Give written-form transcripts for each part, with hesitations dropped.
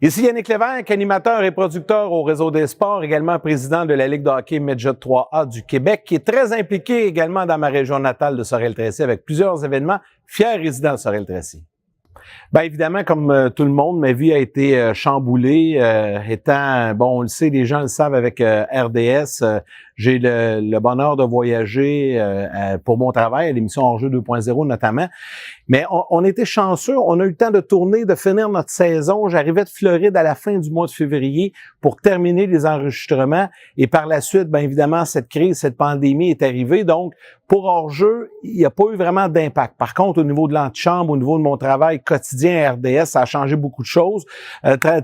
Ici Yannick Lévesque, animateur et producteur au Réseau des sports, également président de la Ligue de hockey Midget 3A du Québec, qui est très impliqué également dans ma région natale de Sorel-Tracy avec plusieurs événements, fier résident de Sorel-Tracy. Bien évidemment, comme tout le monde, ma vie a été chamboulée, on le sait, les gens le savent avec RDS, j'ai le bonheur de voyager pour mon travail, à l'émission Hors-jeu 2.0 notamment. Mais on était chanceux, on a eu le temps de tourner, de finir notre saison. J'arrivais de Floride à la fin du mois de février pour terminer les enregistrements. Et par la suite, bien évidemment, cette crise, cette pandémie est arrivée. Donc, pour hors-jeu, il n'y a pas eu vraiment d'impact. Par contre, au niveau de l'antichambre, au niveau de mon travail quotidien à RDS, ça a changé beaucoup de choses.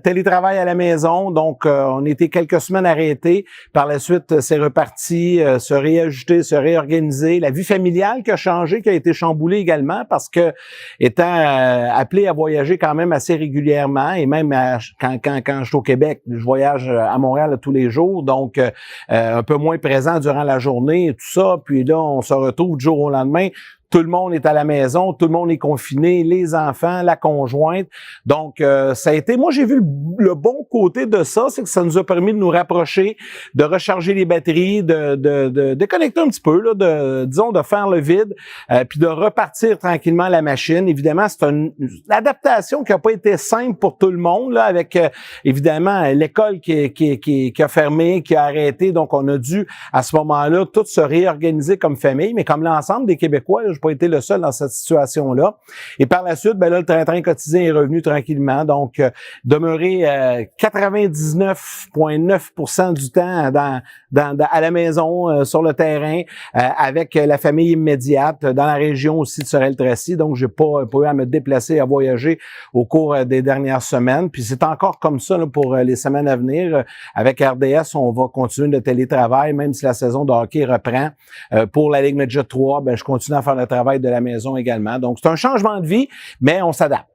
Télétravail à la maison, donc on était quelques semaines arrêtés. Par la suite, c'est reparti, se réajuster, se réorganiser. La vie familiale qui a changé, qui a été chamboulée également parce que étant appelé à voyager quand même assez régulièrement et même quand je suis au Québec, je voyage à Montréal tous les jours, donc un peu moins présent durant la journée et tout ça. Puis là, on se retrouve du jour au lendemain. Tout le monde est à la maison, tout le monde est confiné, les enfants, la conjointe. Donc, ça a été... Moi, j'ai vu le bon côté de ça, c'est que ça nous a permis de nous rapprocher, de recharger les batteries, de déconnecter un petit peu, là, de faire le vide, puis de repartir tranquillement la machine. Évidemment, c'est une adaptation qui n'a pas été simple pour tout le monde, là, avec évidemment l'école qui a fermé, qui a arrêté. Donc, on a dû, à ce moment-là, tout se réorganiser comme famille, mais comme l'ensemble des Québécois, là, pas été le seul dans cette situation-là. Et par la suite, ben là, le train-train quotidien est revenu tranquillement. Donc, demeurer 99,9% du temps à la maison, sur le terrain, avec la famille immédiate, dans la région aussi de Sorel-Tracy. Donc, j'ai pas eu à me déplacer, à voyager au cours des dernières semaines. Puis c'est encore comme ça là, pour les semaines à venir. Avec RDS, on va continuer le télétravail, même si la saison de hockey reprend. Pour la Ligue Midget 3, ben je continue à faire le travail de la maison également. Donc, c'est un changement de vie, mais on s'adapte.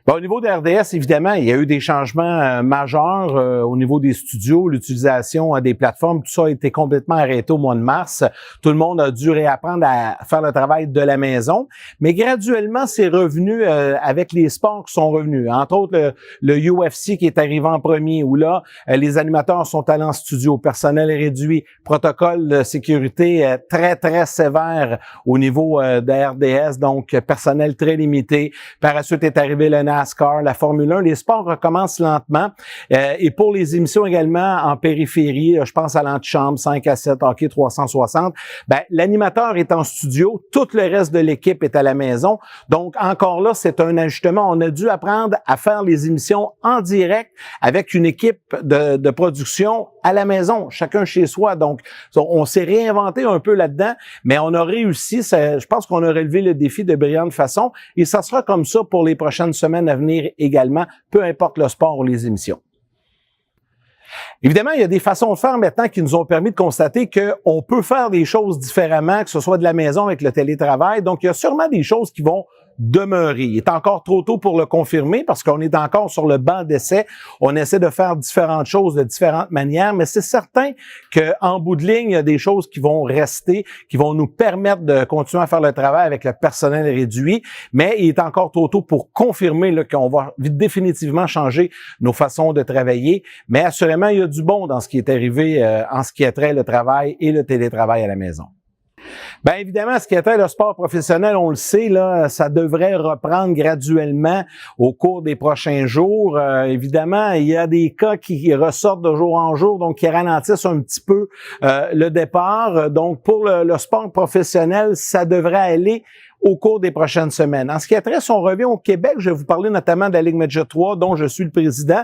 Bon, au niveau de RDS, évidemment, il y a eu des changements majeurs au niveau des studios, l'utilisation des plateformes, tout ça a été complètement arrêté au mois de mars. Tout le monde a dû réapprendre à faire le travail de la maison, mais graduellement, c'est revenu avec les sports qui sont revenus. Entre autres, le UFC qui est arrivé en premier, où là, les animateurs sont allés en studio, personnel réduit, protocole de sécurité très, très sévère au niveau de RDS, donc personnel très limité. Par la suite est arrivé le NASCAR, la Formule 1, les sports recommencent lentement. Et pour les émissions également en périphérie, je pense à l'antichambre, 5 à 7, hockey 360, ben, l'animateur est en studio, tout le reste de l'équipe est à la maison. Donc, encore là, c'est un ajustement. On a dû apprendre à faire les émissions en direct avec une équipe de production à la maison, chacun chez soi. Donc, on s'est réinventé un peu là-dedans, mais on a réussi. Je pense qu'on a relevé le défi de brillante façon et ça sera comme ça pour les prochaines semaines à venir également, peu importe le sport ou les émissions. Évidemment, il y a des façons de faire maintenant qui nous ont permis de constater qu'on peut faire des choses différemment, que ce soit de la maison avec le télétravail. Donc, il y a sûrement des choses qui vont demeurer. Il est encore trop tôt pour le confirmer parce qu'on est encore sur le banc d'essai. On essaie de faire différentes choses de différentes manières, mais c'est certain qu'en bout de ligne, il y a des choses qui vont rester, qui vont nous permettre de continuer à faire le travail avec le personnel réduit, mais il est encore trop tôt pour confirmer là, qu'on va définitivement changer nos façons de travailler. Mais assurément, il y a du bon dans ce qui est arrivé en ce qui a trait le travail et le télétravail à la maison. Bien évidemment, ce qui était le sport professionnel, on le sait, là, ça devrait reprendre graduellement au cours des prochains jours. Évidemment, il y a des cas qui ressortent de jour en jour, donc qui ralentissent un petit peu le départ. Donc, pour le sport professionnel, ça devrait aller au cours des prochaines semaines. En ce qui a trait, si on revient au Québec, je vais vous parler notamment de la Ligue Midget 3, dont je suis le président.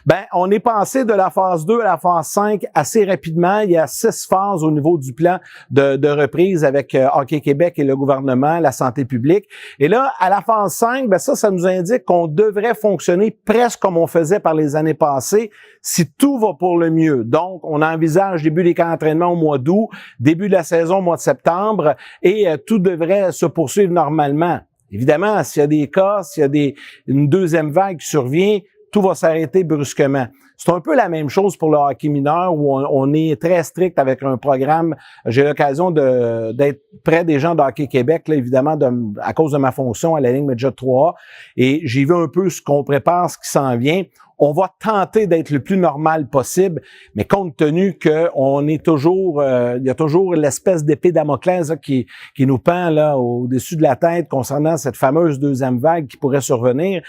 Ben, on est passé de la phase 2 à la phase 5 assez rapidement. Il y a 6 phases au niveau du plan de reprise avec Hockey Québec et le gouvernement, la santé publique. Et là, à la phase 5, ben ça nous indique qu'on devrait fonctionner presque comme on faisait par les années passées, si tout va pour le mieux. Donc, on envisage début des camps d'entraînement au mois d'août, début de la saison au mois de septembre, et tout devrait se poursuivre normalement. Évidemment, s'il y a des cas, s'il y a une deuxième vague qui survient, tout va s'arrêter brusquement. C'est un peu la même chose pour le hockey mineur où on est très strict avec un programme. J'ai l'occasion d'être près des gens de Hockey Québec, là, évidemment, à cause de ma fonction à la Ligue Midget 3A. Et j'ai vu un peu ce qu'on prépare, ce qui s'en vient. On va tenter d'être le plus normal possible, mais compte tenu que on est toujours, il y a toujours l'espèce d'épée Damoclès qui nous pend là au-dessus de la tête concernant cette fameuse deuxième vague qui pourrait survenir,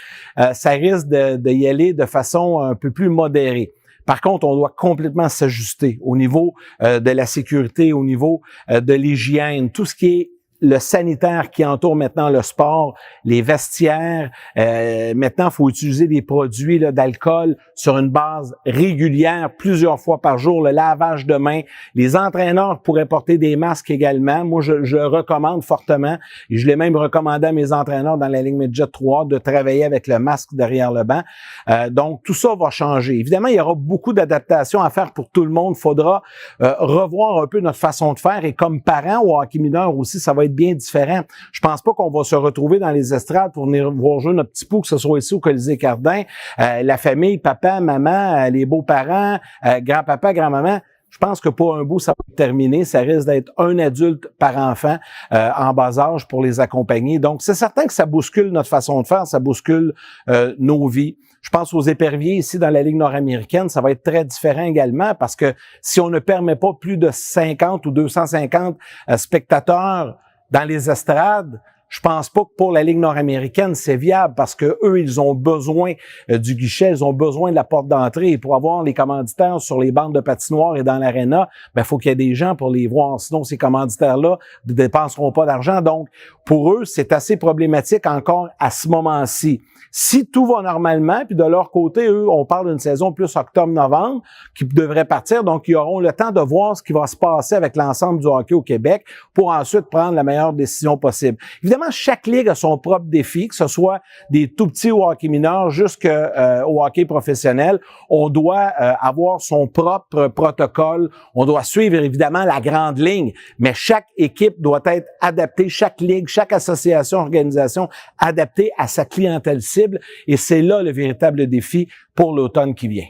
ça risque de y aller de façon un peu plus modérée. Par contre, on doit complètement s'ajuster au niveau de la sécurité, au niveau de l'hygiène, tout ce qui est le sanitaire qui entoure maintenant le sport, les vestiaires. Maintenant, il faut utiliser des produits d'alcool sur une base régulière, plusieurs fois par jour, le lavage de mains. Les entraîneurs pourraient porter des masques également. Moi, je recommande fortement, et je l'ai même recommandé à mes entraîneurs dans la Ligue Midget 3 de travailler avec le masque derrière le banc. Donc, tout ça va changer. Évidemment, il y aura beaucoup d'adaptations à faire pour tout le monde. Il faudra revoir un peu notre façon de faire. Et comme parents au hockey mineur aussi, ça va être bien différent. Je pense pas qu'on va se retrouver dans les estrades pour venir voir jouer notre petit pou, que ce soit ici au Colisée Cardin, la famille, papa, maman, les beaux-parents, grand-papa, grand-maman. Je pense que pour un bout, ça va être terminé. Ça risque d'être un adulte par enfant en bas âge pour les accompagner. Donc, c'est certain que ça bouscule notre façon de faire, ça bouscule nos vies. Je pense aux éperviers ici dans la Ligue nord-américaine, ça va être très différent également parce que si on ne permet pas plus de 50 ou 250 spectateurs dans les estrades, je pense pas que pour la Ligue nord-américaine, c'est viable parce que eux, ils ont besoin du guichet, ils ont besoin de la porte d'entrée. Et pour avoir les commanditaires sur les bandes de patinoire et dans l'aréna, ben, faut qu'il y ait des gens pour les voir. Sinon, ces commanditaires-là ne dépenseront pas d'argent. Donc, pour eux, c'est assez problématique encore à ce moment-ci. Si tout va normalement, puis de leur côté, eux, on parle d'une saison plus octobre-novembre qui devrait partir, donc ils auront le temps de voir ce qui va se passer avec l'ensemble du hockey au Québec pour ensuite prendre la meilleure décision possible. Évidemment, chaque ligue a son propre défi, que ce soit des tout petits au hockey mineur jusqu'au hockey professionnel. On doit avoir son propre protocole. On doit suivre évidemment la grande ligne, mais chaque équipe doit être adaptée, chaque ligue, chaque association, organisation adaptée à sa clientèle cible. Et c'est là le véritable défi pour l'automne qui vient.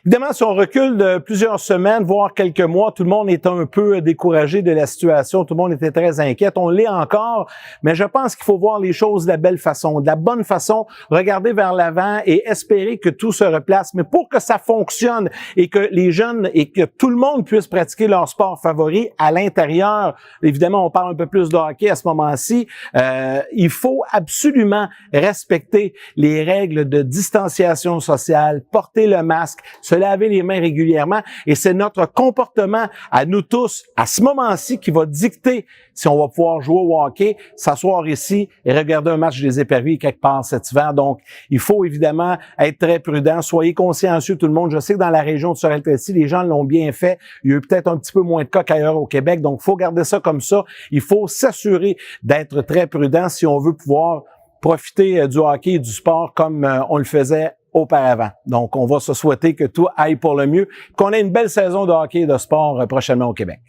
Évidemment, si on recule de plusieurs semaines, voire quelques mois, tout le monde est un peu découragé de la situation, tout le monde était très inquiet. On l'est encore, mais je pense qu'il faut voir les choses de la belle façon, de la bonne façon, regarder vers l'avant et espérer que tout se replace. Mais pour que ça fonctionne et que les jeunes et que tout le monde puisse pratiquer leur sport favori à l'intérieur, évidemment, on parle un peu plus de hockey à ce moment-ci, il faut absolument respecter les règles de distanciation sociale, porter le masque, se laver les mains régulièrement, et c'est notre comportement à nous tous, à ce moment-ci, qui va dicter si on va pouvoir jouer au hockey, s'asseoir ici et regarder un match des éperviers quelque part cet hiver. Donc, il faut évidemment être très prudent. Soyez consciencieux tout le monde. Je sais que dans la région de Sorel-Tracy, les gens l'ont bien fait. Il y a eu peut-être un petit peu moins de cas qu'ailleurs au Québec, donc il faut garder ça comme ça. Il faut s'assurer d'être très prudent si on veut pouvoir profiter du hockey et du sport comme on le faisait auparavant. Donc, on va se souhaiter que tout aille pour le mieux, qu'on ait une belle saison de hockey et de sport prochainement au Québec.